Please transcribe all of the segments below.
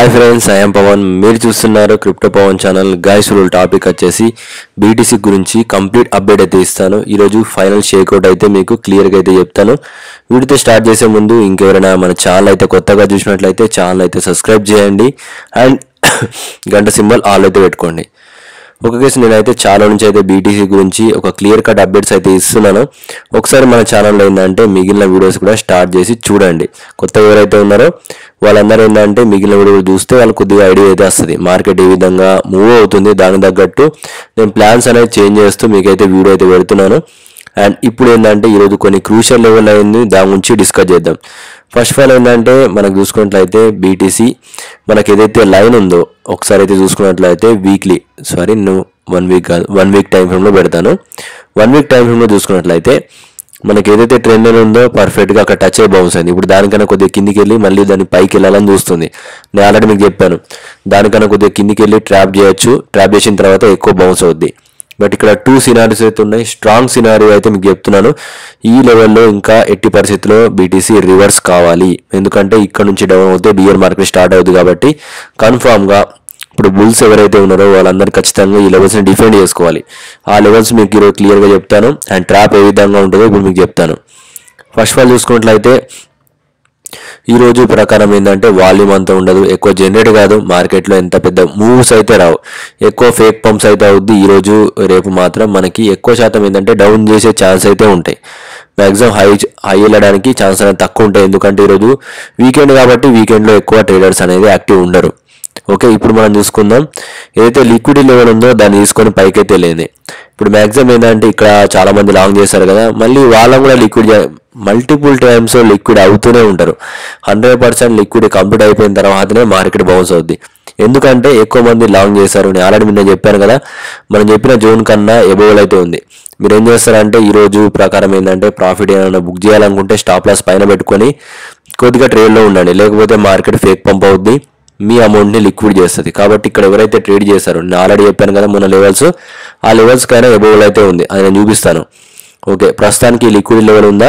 Hi friends, I am Pavan. మీరు చూస్తున్నారు crypto Pavan channel. Guys, rule topic వచ్చేసి బీటీసీ గురించి కంప్లీట్ అప్డేట్ అయితే ఇస్తాను. ఈరోజు ఫైనల్ షేక్అవుట్ అయితే మీకు క్లియర్గా అయితే చెప్తాను. వీడితో స్టార్ట్ చేసే ముందు ఇంకెవరైనా మన ఛానల్ అయితే కొత్తగా చూసినట్లయితే ఛానల్ అయితే సబ్స్క్రైబ్ చేయండి అండ్ గంట సింబల్ ఆల్ అయితే పెట్టుకోండి. ఒక కేసు నేనైతే చాలా నుంచి అయితే బీటీసీ గురించి ఒక క్లియర్ కట్ అప్డేట్స్ అయితే ఇస్తున్నాను. ఒకసారి మన ఛానల్లో ఏంటంటే మిగిలిన వీడియోస్ కూడా స్టార్ట్ చేసి చూడండి. కొత్త ఎవరైతే ఉన్నారో వాళ్ళందరూ ఏంటంటే మిగిలిన వీడియోలు చూస్తే వాళ్ళకి కొద్దిగా ఐడియా అయితే వస్తుంది, మార్కెట్ ఏ విధంగా మూవ్ అవుతుంది. దానికి తగ్గట్టు నేను ప్లాన్స్ అనేది చేంజ్ చేస్తూ మీకైతే వీడియో అయితే పెడుతున్నాను. అండ్ ఇప్పుడు ఏంటంటే ఈరోజు కొన్ని క్రూషియల్ లెవెల్ అయింది, దాని గురించి డిస్కస్ చేద్దాం. ఫస్ట్ ఆఫ్ ఆల్ ఏంటంటే మనకు చూసుకున్నట్లయితే బీటీసీ మనకి ఏదైతే లైన్ ఉందో ఒకసారి అయితే చూసుకున్నట్లయితే వన్ వీక్ టైం ఫ్రేమ్లో పెడతాను. 1 వీక్ టైం ఫ్రేమ్లో చూసుకున్నట్లయితే మనకి ఏదైతే ట్రెండ్ ఉందో పర్ఫెక్ట్గా అక్కడ టచ్ అయ్యి బౌన్స్ అయింది. ఇప్పుడు దానికన్నా కొద్దిగా కిందికి వెళ్ళి మళ్ళీ దాన్ని పైకి వెళ్ళాలని చూస్తుంది. నేను ఆల్రెడీ మీకు చెప్పాను, దానికన్నా కొద్దిగా కిందికి వెళ్ళి ట్రాప్ చేయొచ్చు. ట్రాప్ చేసిన తర్వాత ఎక్కువ బౌన్స్ అవుద్ది. బట్ ఇక్కడ 2 సినారియోస్ అయితే ఉన్నాయి. స్ట్రాంగ్ సినారియో అయితే మీకు చెప్తున్నాను, ఈ లెవెల్లో ఇంకా ఎట్టి పరిస్థితుల్లో బీటీసీ రివర్స్ కావాలి. ఎందుకంటే ఇక్కడ నుంచి డౌన్ అవుతే బియర్ మార్కెట్ స్టార్ట్ అవుతుంది. కాబట్టి కన్ఫామ్గా ఇప్పుడు బుల్స్ ఎవరైతే ఉన్నారో వాళ్ళందరూ ఖచ్చితంగా ఈ లెవెల్స్ని డిఫెండ్ చేసుకోవాలి. ఆ లెవెల్స్ మీకు ఈరోజు క్లియర్గా చెప్తాను. అండ్ ట్రాప్ ఏ విధంగా ఉంటుందో ఇప్పుడు మీకు చెప్తాను. ఫస్ట్ ఆఫ్ ఆల్ చూసుకున్నట్లయితే ఈరోజు ప్రకారం ఏంటంటే వాల్యూమ్ అంతా ఉండదు, ఎక్కువ జనరేట్ కాదు, మార్కెట్లో ఎంత పెద్ద మూవ్స్ అయితే రావు, ఎక్కువ ఫేక్ పంప్స్ అయితే అవుద్ది. ఈరోజు రేపు మాత్రం మనకి ఎక్కువ శాతం ఏంటంటే డౌన్ చేసే ఛాన్స్ అయితే ఉంటాయి. మ్యాక్సిమం హై వెళ్ళడానికి ఛాన్స్ అనేది తక్కువ ఉంటాయి. ఎందుకంటే ఈరోజు వీకెండ్ కాబట్టి వీకెండ్లో ఎక్కువ ట్రేడర్స్ అనేది యాక్టివ్ ఉండరు. ఓకే, ఇప్పుడు మనం చూసుకుందాం. ఏదైతే లిక్విడిటీ లెవెల్ ఉందో దాన్ని తీసుకొని పైకైతే లేని ఇప్పుడు మ్యాక్సిమం ఏంటంటే ఇక్కడ చాలా మంది లాంగ్ చేస్తారు కదా, మళ్ళీ వాళ్ళని కూడా లిక్విడ్ మల్టిపుల్ టైమ్స్ లిక్విడ్ అవుతూనే ఉంటారు. 100% లిక్విడ్ కంప్లీట్ అయిపోయిన తర్వాతనే మార్కెట్ బౌన్స్ అవుద్ది. ఎందుకంటే ఎక్కువ మంది లాంగ్ చేశారు. నేను ఆల్రెడీ నేను చెప్పాను కదా, మనం చెప్పిన జోన్ కన్నా ఎబోవల్ అయితే ఉంది. మీరు ఏం చేస్తారంటే ఈరోజు ప్రకారం ఏంటంటే ప్రాఫిట్ ఏమైనా బుక్ చేయాలనుకుంటే స్టాప్ లాస్ పైన పెట్టుకొని కొద్దిగా ట్రేడ్లో ఉండండి, లేకపోతే మార్కెట్ ఫేక్ పంప్ అవుద్ది, మీ అమౌంట్ని లిక్విడ్ చేస్తుంది. కాబట్టి ఇక్కడ ఎవరైతే ట్రేడ్ చేశారో నేను ఆల్రెడీ చెప్పాను కదా మొన్న లెవెల్స్, ఆ లెవెల్స్కైనా ఎబోవల్ అయితే ఉంది, అది నేను చూపిస్తాను. ఓకే, ప్రస్తుతానికి లిక్విడ్ లెవెల్ ఉందా,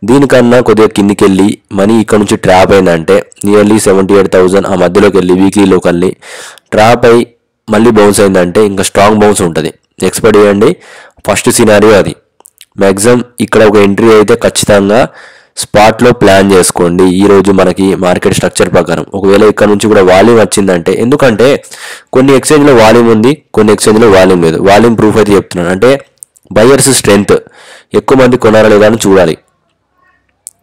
దీనికన్నా కొద్దిగా కిందికి వెళ్ళి మనీ ఇక్కడ నుంచి ట్రాప్ అయిందంటే నియర్లీ 78,000 ఆ మధ్యలోకి వెళ్ళి వీక్లీలోకి వెళ్ళి ట్రాప్ అయ్యి మళ్ళీ బౌన్స్ అయిందంటే ఇంకా స్ట్రాంగ్ బౌన్స్ ఉంటుంది. ఎక్స్పెక్ట్ చేయండి. ఫస్ట్ సినారియో అది. మ్యాక్సిమం ఇక్కడ ఒక ఎంట్రీ అయితే ఖచ్చితంగా స్పాట్లో ప్లాన్ చేసుకోండి. ఈరోజు మనకి మార్కెట్ స్ట్రక్చర్ ప్రకారం ఒకవేళ ఇక్కడ నుంచి కూడా వాల్యూమ్ వచ్చిందంటే, ఎందుకంటే కొన్ని ఎక్స్చేంజ్లో వాల్యూమ్ ఉంది, కొన్ని ఎక్స్చేంజ్లో వాల్యూమ్ లేదు. వాల్యూమ్ ప్రూఫ్ అయితే చెప్తున్నాను, అంటే బయర్స్ స్ట్రెంత్ ఎక్కువ మంది కొనారా లేదా అని చూడాలి.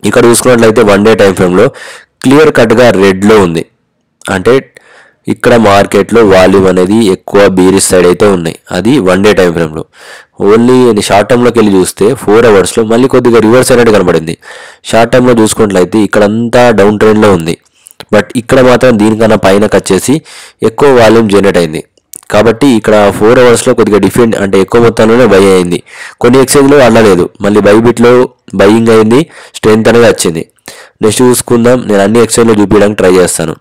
ఇక్కడ చూసుకున్నట్లయితే 1 డే టైం ఫ్రేమ్లో క్లియర్ కట్గా రెడ్లో ఉంది. అంటే ఇక్కడ మార్కెట్లో వాల్యూమ్ అనేది ఎక్కువ బీరిష్ సైడ్ అయితే ఉన్నాయి. అది 1 డే టైం ఫ్రేమ్లో. ఓన్లీ షార్ట్ టర్మ్లోకి వెళ్ళి చూస్తే 4 అవర్స్లో మళ్ళీ కొద్దిగా రివర్స్ అనేది కనబడింది. షార్ట్ టర్మ్లో చూసుకున్నట్లయితే ఇక్కడంతా డౌన్ ట్రెండ్లో ఉంది. బట్ ఇక్కడ మాత్రం దీనికన్నా పైనకి వచ్చేసి ఎక్కువ వాల్యూమ్ జనరేట్ అయింది. కాబట్టి ఇక్కడ 4 అవర్స్లో కొద్దిగా డిఫెండ్ అంటే ఎక్కువ మొత్తంలోనే బై అయింది. కొన్ని ఎక్స్చేంజ్లో అలా లేదు, మళ్ళీ బైబిట్లో బయింగ్ అయింది, స్ట్రెంత్ అనేది వచ్చింది. నెక్స్ట్ చూసుకుందాం, నేను అన్ని ఎక్స్చేంజ్లో చూపించడానికి ట్రై చేస్తాను.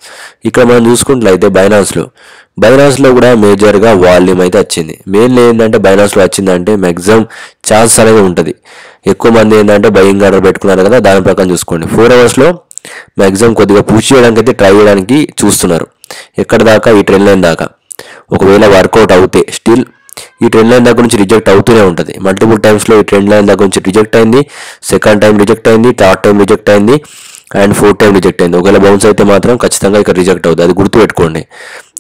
ఇక్కడ మనం చూసుకున్నట్లయితే బైనాన్స్లో కూడా మేజర్గా వాల్యూమ్ అయితే వచ్చింది. మెయిన్లీ ఏంటంటే బైనాన్స్లో వచ్చిందంటే మ్యాక్సిమం ఛాన్స్ అనేది ఉంటుంది. ఎక్కువ మంది ఏంటంటే బయింగ్ ఆర్డర్ పెట్టుకున్నారు కదా, దాని ప్రకారం చూసుకోండి. 4 అవర్స్లో మ్యాక్సిమం కొద్దిగా పుష్ చేయడానికి అయితే ట్రై చేయడానికి చూస్తున్నారు. ఎక్కడ దాకా, ఈ ట్రెండ్ లైన్ దాకా. ఒకవేళ వర్కౌట్ అవుతే స్టిల్ ఈ ట్రెండ్ లైన్ దగ్గర నుంచి రిజెక్ట్ అవుతూనే ఉంటుంది. మల్టిపుల్ టైమ్స్లో ఈ ట్రెండ్ లైన్ దగ్గర నుంచి రిజెక్ట్ అయింది, సెకండ్ టైం రిజెక్ట్ అయింది, థర్డ్ టైం రిజెక్ట్ అయింది అండ్ 4th టైం రిజెక్ట్ అయింది. ఒకవేళ బౌన్స్ అయితే మాత్రం ఖచ్చితంగా ఇక్కడ రిజెక్ట్ అవుతుంది, అది గుర్తుపెట్టుకోండి.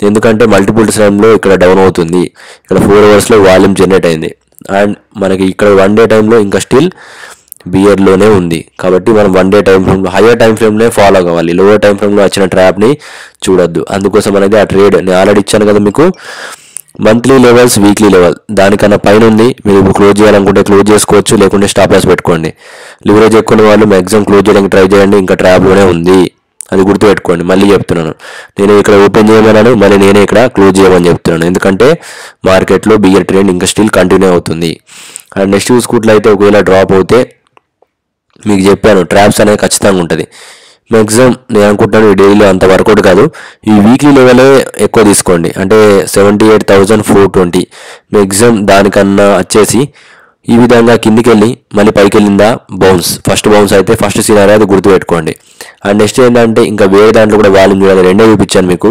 ఎందుకంటే మల్టిపుల్ టైంలో ఇక్కడ డౌన్ అవుతుంది. ఇక్కడ 4 అవర్స్లో వాల్యూమ్ జనరేట్ అయింది అండ్ మనకి ఇక్కడ 1 డే టైంలో ఇంకా స్టిల్ బియర్లోనే ఉంది. కాబట్టి మనం 1 డే టైం ఫ్రేమ్లో హయ్యర్ టైం ఫ్రేమ్నే ఫాలో కావాలి, లోవర్ టైం ఫ్రేమ్లో వచ్చిన ట్రాప్ని చూడొద్దు. అందుకోసం అనేది ఆ ట్రేడ్ నేను ఆల్రెడీ ఇచ్చాను కదా మీకు, మంత్లీ లెవెల్స్, వీక్లీ లెవెల్ దానికన్నా పైన ఉంది. మీరు ఇప్పుడు క్లోజ్ చేయాలనుకుంటే క్లోజ్ చేసుకోవచ్చు, లేకుంటే స్టాప్ లాస్ పెట్టుకోండి. లివరేజ్ ఎక్కువ వాళ్ళు మ్యాక్సిమం క్లోజ్ చేయడానికి ట్రై చేయండి, ఇంకా ట్రాప్లోనే ఉంది, అది గుర్తుపెట్టుకోండి. మళ్ళీ చెప్తున్నాను, నేను ఇక్కడ ఓపెన్ చేయమన్నాను, మళ్ళీ నేనే ఇక్కడ క్లోజ్ చేయమని చెప్తున్నాను. ఎందుకంటే మార్కెట్లో బియర్ ట్రెండ్ ఇంకా స్టిల్ కంటిన్యూ అవుతుంది. అండ్ నెక్స్ట్ చూసుకున్నట్లయితే ఒకవేళ డ్రాప్ అవుతే మీకు చెప్పాను ట్రాప్స్ అనేది ఖచ్చితంగా ఉంటుంది. మ్యాక్సిమం నేను అనుకుంటాను ఈ డైలీలో అంత వర్కౌట్ కాదు, ఈ వీక్లీ లెవెలే ఎక్కువ తీసుకోండి. అంటే 78,420 మ్యాక్సిమం దానికన్నా వచ్చేసి ఈ విధంగా కిందికి వెళ్ళి మళ్ళీ పైకి వెళ్ళిందా బౌన్స్, ఫస్ట్ బౌన్స్ అయితే ఫస్ట్ సినారియో అది గుర్తుపెట్టుకోండి. అండ్ నెక్స్ట్ ఏంటంటే ఇంకా వేరే దాంట్లో కూడా వాల్యూమ్ చూడాలి, రెండే చూపించాను మీకు.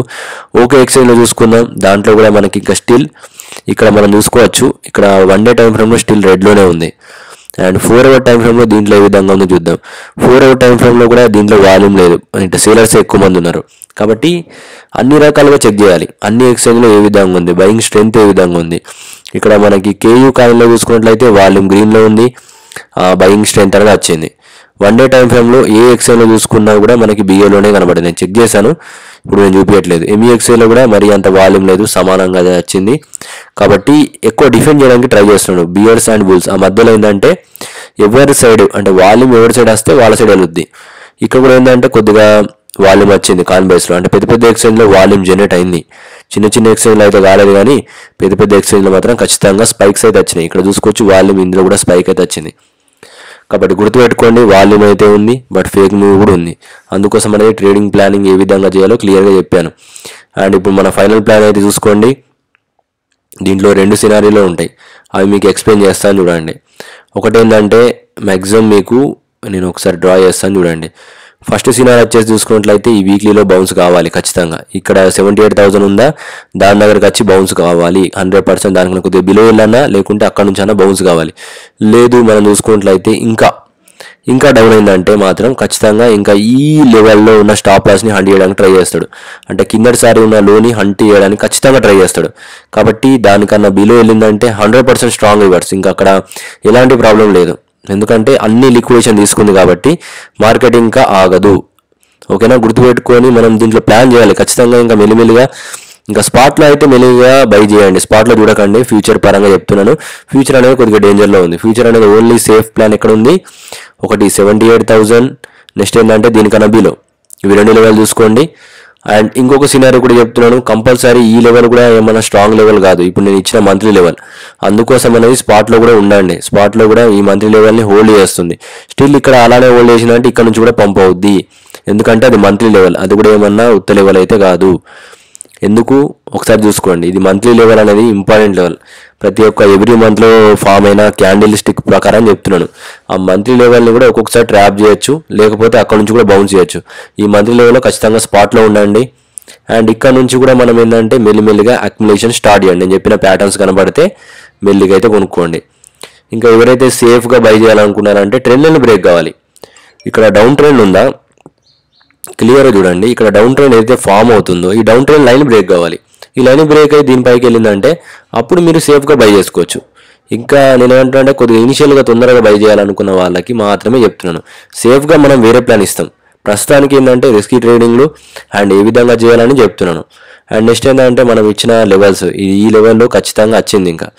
ఓకే ఎక్స్చేంజ్లో చూసుకుందాం, దాంట్లో కూడా మనకి ఇంకా స్టిల్ ఇక్కడ మనం చూసుకోవచ్చు, ఇక్కడ 1 డే టైం ఫ్రేమ్లో స్టిల్ రెడ్లోనే ఉంది. అండ్ 4 అవర్ టైం ఫ్రేమ్లో దీంట్లో ఏ విధంగా ఉందో చూద్దాం. 4 అవర్ టైం ఫ్రేమ్లో కూడా దీంట్లో వాల్యూమ్ లేదు, అంటే సేలర్స్ ఎక్కువ మంది ఉన్నారు. కాబట్టి అన్ని రకాలుగా చెక్ చేయాలి, అన్ని ఎక్స్చేంజ్లో ఏ విధంగా ఉంది, బయింగ్ స్ట్రెంత్ ఏ విధంగా ఉంది. ఇక్కడ మనకి కేయూ కాయిన్లో చూసుకున్నట్లయితే వాల్యూమ్ గ్రీన్లో ఉంది, బయింగ్ స్ట్రెంత్ అనేది వచ్చింది. 1 డే టైం ఫ్రేమ్లో ఏ ఎక్స్చేంజ్లో చూసుకున్నా కూడా మనకి బిఏలోనే కనబడింది, నేను చెక్ చేశాను, ఇప్పుడు నేను చూపించట్లేదు. ఎంఈఎక్స్ఏలో కూడా మరి అంత వాల్యూమ్ లేదు, సమానంగా వచ్చింది. కాబట్టి ఎక్కువ డిఫెండ్ చేయడానికి ట్రై చేస్తున్నాడు బియర్స్ అండ్ బుల్స్. ఆ మధ్యలో ఏంటంటే ఎవరి సైడ్ అంటే వాల్యూమ్ ఎవరి సైడ్ వస్తే వాళ్ళ సైడ్ వెళ్తుంది. ఇక్కడ కూడా ఏంటంటే కొద్దిగా వాల్యూమ్ వచ్చింది కాయిన్ బేస్లో, అంటే పెద్ద పెద్ద ఎక్స్చేంజ్లో వాల్యూమ్ జనరేట్ అయింది. చిన్న చిన్న ఎక్స్చేంజ్లో అయితే కాలేదు, కానీ పెద్ద పెద్ద ఎక్స్చేంజ్లో మాత్రం ఖచ్చితంగా స్పైక్స్ అయితే వచ్చినాయి. ఇక్కడ చూసుకోవచ్చు వాల్యూమ్, ఇందులో కూడా స్పైక్ అయితే వచ్చింది. కాబట్టి గుర్తుపెట్టుకోండి, వాల్యూమ్ అయితే ఉంది, బట్ ఫేక్ మూవ్ కూడా ఉంది. అందుకోసం అనేది ట్రేడింగ్ ప్లానింగ్ ఏ విధంగా చేయాలో క్లియర్గా చెప్పాను. అండ్ ఇప్పుడు మన ఫైనల్ ప్లాన్ అయితే చూసుకోండి, దీంట్లో 2 సినారీలో ఉంటాయి, అవి మీకు ఎక్స్ప్లెయిన్ చేస్తాను చూడండి. ఒకటి ఏంటంటే మ్యాక్సిమం మీకు నేను ఒకసారి డ్రా చేస్తాను చూడండి. ఫస్ట్ సినారీ వచ్చేసి చూసుకున్నట్లయితే ఈ వీక్లీలో బౌన్స్ కావాలి ఖచ్చితంగా. ఇక్కడ 78,000 ఉందా, దాని దగ్గరకు వచ్చి బౌన్స్ కావాలి 100%. దానికి కొద్దిగా బిలో వెళ్ళన్నా, లేకుంటే అక్కడ నుంచి అన్నా బౌన్స్ కావాలి. లేదు మనం చూసుకున్నట్లయితే ఇంకా డౌన్ అయిందంటే మాత్రం ఖచ్చితంగా ఇంకా ఈ లెవెల్లో ఉన్న స్టాప్ లాస్ని హంట్ చేయడానికి ట్రై చేస్తాడు. అంటే కిందటిసారి ఉన్న లోని హంట్ చేయడానికి ఖచ్చితంగా ట్రై చేస్తాడు. కాబట్టి దానికన్నా బిలో వెళ్ళిందంటే 100% స్ట్రాంగ్ రివర్స్, ఇంకా అక్కడ ఎలాంటి ప్రాబ్లం లేదు. ఎందుకంటే అన్ని లిక్విడేషన్ తీసుకుంది కాబట్టి మార్కెట్ ఇంకా ఆగదు. ఓకేనా, గుర్తుపెట్టుకొని మనం దీంట్లో ప్లాన్ చేయాలి ఖచ్చితంగా. ఇంకా మెల్లిమెల్లిగా ఇంకా స్పాట్లో అయితే మెల్లిగా బై చేయండి, స్పాట్లో చూడకండి. ఫ్యూచర్ పరంగా చెప్తున్నాను, ఫ్యూచర్ అనేది కొద్దిగా డేంజర్లో ఉంది. ఫ్యూచర్ అనేది ఓన్లీ సేఫ్ ప్లాన్ ఎక్కడ ఉంది, ఒకటి 78,000, నెక్స్ట్ ఏంటంటే దీనికన్నా బిలో, ఇవి 2 లెవెల్ చూసుకోండి. అండ్ ఇంకొక సినారీ కూడా చెప్తున్నాను, కంపల్సరీ ఈ లెవెల్ కూడా ఏమైనా స్ట్రాంగ్ లెవెల్ కాదు, ఇప్పుడు నేను ఇచ్చిన మంత్లీ లెవెల్. అందుకోసం అనేది స్పాట్లో కూడా ఉండండి, స్పాట్లో కూడా ఈ మంత్లీ లెవెల్ని హోల్డ్ చేస్తుంది. స్టిల్ ఇక్కడ అలానే హోల్డ్ చేసినంటే ఇక్కడ నుంచి కూడా పంప్ అవుద్ది, ఎందుకంటే అది మంత్లీ లెవెల్, అది కూడా ఏమన్నా ఉత్త లెవెల్ అయితే కాదు. ఎందుకు ఒకసారి చూసుకోండి, ఇది మంత్లీ లెవెల్ అనేది ఇంపార్టెంట్ లెవెల్. ప్రతి ఒక్క ఎవ్రీ మంత్లో ఫామ్ అయిన క్యాండిల్ స్టిక్ ప్రకారం చెప్తున్నాను. ఆ మంత్లీ లెవెల్ని కూడా ఒక్కొక్కసారి ట్రాప్ చేయొచ్చు, లేకపోతే అక్కడ నుంచి కూడా బౌన్స్ చేయొచ్చు. ఈ మంత్లీ లెవెల్లో ఖచ్చితంగా స్పాట్లో ఉండండి. అండ్ ఇక్కడ నుంచి కూడా మనం ఏంటంటే మెల్లిమెల్లిగా అక్యుములేషన్ స్టార్ట్ చేయండి. నేను చెప్పిన ప్యాటర్న్స్ కనబడితే మెల్లిగా అయితే కొనుక్కోండి. ఇంకా ఎవరైతే సేఫ్గా బై చేయాలనుకున్నారంటే ట్రెండ్ లైన్ బ్రేక్ కావాలి. ఇక్కడ డౌన్ ట్రెండ్ ఉందా క్లియర్గా చూడండి, ఇక్కడ డౌన్ ట్రెండ్ అయితే ఫామ్ అవుతుందో ఈ డౌన్ ట్రెండ్ లైన్ బ్రేక్ కావాలి. ఈ లైన్ బ్రేక్ అయ్యి దీనిపైకి వెళ్ళిందంటే అప్పుడు మీరు సేఫ్గా బై చేసుకోవచ్చు. ఇంకా నేను ఏమంటున్నా కొద్దిగా ఇనిషియల్గా తొందరగా బై చేయాలనుకున్న వాళ్ళకి మాత్రమే చెప్తున్నాను. సేఫ్గా మనం వేరే ప్లాన్ ఇస్తాం. ప్రస్తుతానికి ఏంటంటే రిస్కీ ట్రేడింగ్లు అండ్ ఏ విధంగా చేయాలని చెప్తున్నాను. అండ్ నెక్స్ట్ ఏంటంటే మనం ఇచ్చిన లెవెల్స్ ఈ లెవెల్లో ఖచ్చితంగా వచ్చింది. ఇంకా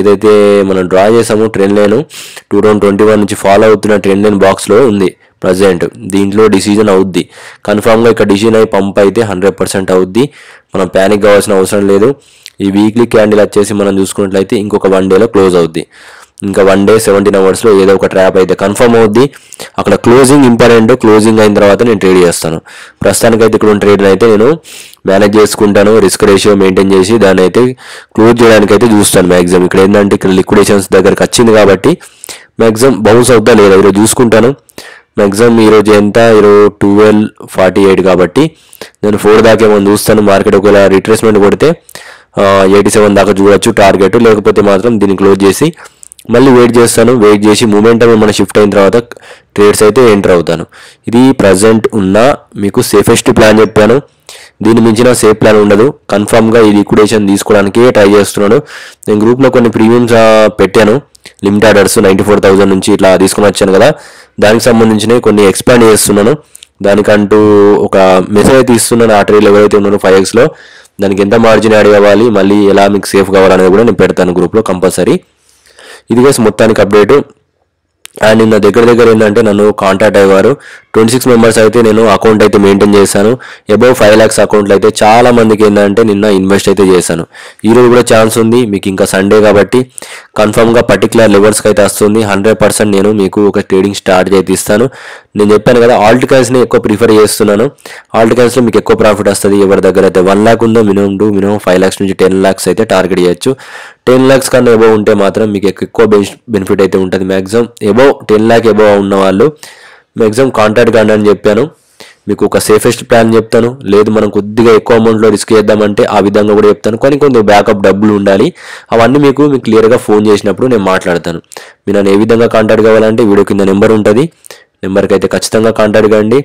ఏదైతే మనం డ్రా చేసామో ట్రెండ్ లైన్ 2021 నుంచి ఫాలో అవుతున్న ట్రెండ్ లైన్ బాక్స్లో ఉంది ప్రజెంట్. దీంట్లో డిసిజన్ అవుద్ది కన్ఫామ్గా, ఇక్కడ డిసిజన్ అయి పంప్ అయితే 100% అవుద్ది. మనం ప్యానిక్ కావాల్సిన అవసరం లేదు. ఈ వీక్లీ క్యాండిల్ వచ్చేసి మనం చూసుకున్నట్లయితే ఇంకొక 1 డేలో క్లోజ్ అవుద్ది. ఇంకా 1 డే 17 అవర్స్లో ఏదో ఒక ట్రాప్ అయితే కన్ఫర్మ్ అవుద్ది. అక్కడ క్లోజింగ్ ఇంపార్టెంట్, క్లోజింగ్ అయిన తర్వాత నేను ట్రేడ్ చేస్తాను. ప్రస్తుతానికైతే ఇక్కడ ఉన్న ట్రేడ్ని అయితే నేను మేనేజ్ చేసుకుంటాను, రిస్క్ రేషియో మెయింటైన్ చేసి దాన్ని అయితే క్లోజ్ చేయడానికి అయితే చూస్తాను మ్యాక్సిమం. ఇక్కడ ఏంటంటే ఇక్కడ లిక్విడేషన్స్ దగ్గరకు వచ్చింది కాబట్టి మ్యాక్సిమం బౌన్స్ అవుతా లేదా ఈరోజు చూసుకుంటాను. మ్యాక్సిమం ఈరోజు ఎంత, ఈరోజు 12:48 కాబట్టి నేను 4 దాకా ఏమో చూస్తాను. మార్కెట్ ఒకవేళ రిట్రేస్మెంట్ కొడితే 87 దాకా చూడొచ్చు టార్గెట్, లేకపోతే మాత్రం దీన్ని క్లోజ్ చేసి మళ్ళీ వెయిట్ చేస్తాను. వెయిట్ చేసి మూమెంటం ఏమైనా షిఫ్ట్ అయిన తర్వాత ట్రేడ్స్ అయితే ఎంటర్ అవుతాను. ఇది ప్రజెంట్ ఉన్న మీకు సేఫెస్ట్ ప్లాన్ చెప్పాను. దీని మించిన సేఫ్ ప్లాన్ ఉండదు. కన్ఫామ్గా ఈ లిక్విడేషన్ తీసుకోవడానికే ట్రై చేస్తున్నాను. నేను గ్రూప్లో కొన్ని ప్రీమియమ్స్ పెట్టాను, లిమిట్ ఆర్డర్స్ 94,000 నుంచి ఇట్లా తీసుకుని వచ్చాను కదా, దానికి సంబంధించినవి కొన్ని ఎక్స్పాండ్ చేస్తున్నాను. దానికంటూ ఒక మెసేజ్ అయితే ఇస్తున్నాను. ఆ ట్రేడ్లు ఎవరైతే ఉన్నారో 5xలో దానికి ఎంత మార్జిన్ యాడ్ కావాలి, మళ్ళీ ఎలా మీకు సేఫ్ కావాలనేది కూడా నేను పెడతాను గ్రూప్లో కంపల్సరీ. ఇది కేసు మొత్తానికి అప్డేటు. అండ్ నిన్న దగ్గర ఏంటంటే నన్ను కాంటాక్ట్ అయ్యేవారు 26 మెంబర్స్ అయితే నేను అకౌంట్ అయితే మెయింటైన్ చేశాను. అబౌవ్ 5 lakhs అకౌంట్లు అయితే చాలా మందికి ఏంటంటే నిన్న ఇన్వెస్ట్ అయితే చేశాను. ఈరోజు కూడా ఛాన్స్ ఉంది మీకు, ఇంకా సండే కాబట్టి కన్ఫర్మ్గా పర్టికులర్ లెవెల్స్కి అయితే వస్తుంది. 100% నేను మీకు ఒక ట్రేడింగ్ స్టార్ట్ చేయిస్తాను. నేను చెప్పాను కదా ఆల్ట్ కాయిన్స్ని ఎక్కువ ప్రిఫర్ చేస్తున్నాను. ఆల్ట్ కాయిన్స్లో మీకు ఎక్కువ ప్రాఫిట్ వస్తుంది. ఎవరి దగ్గర అయితే 1 lakh ఉందో మినిమం 5 lakhs నుంచి 10 lakhs అయితే టార్గెట్ చేయొచ్చు. 10 lakhs కన్నా ఎబోవ్ ఉంటే మాత్రం మీకు ఎక్కువ బెనిఫిట్ అయితే ఉంటుంది. మ్యాక్సిమం 10 lakh ఎబోవ్ ఉన్న వాళ్ళు మ్యాక్సిమం కాంటాక్ట్ కండి అని చెప్పాను. మీకు ఒక సేఫెస్ట్ ప్లాన్ చెప్తాను, లేదు మనం కొద్దిగా ఎక్కువ అమౌంట్లో రిస్క్ చేద్దామంటే ఆ విధంగా కూడా చెప్తాను. కానీ కొంచెం బ్యాకప్ డబ్బులు ఉండాలి. అవన్నీ మీకు క్లియర్గా ఫోన్ చేసినప్పుడు నేను మాట్లాడతాను. మీరు నన్ను ఏ విధంగా కాంటాక్ట్ కావాలంటే వీడియో కింద నెంబర్ ఉంటుంది, నెంబర్కి అయితే ఖచ్చితంగా కాంటాక్ట్ కండి.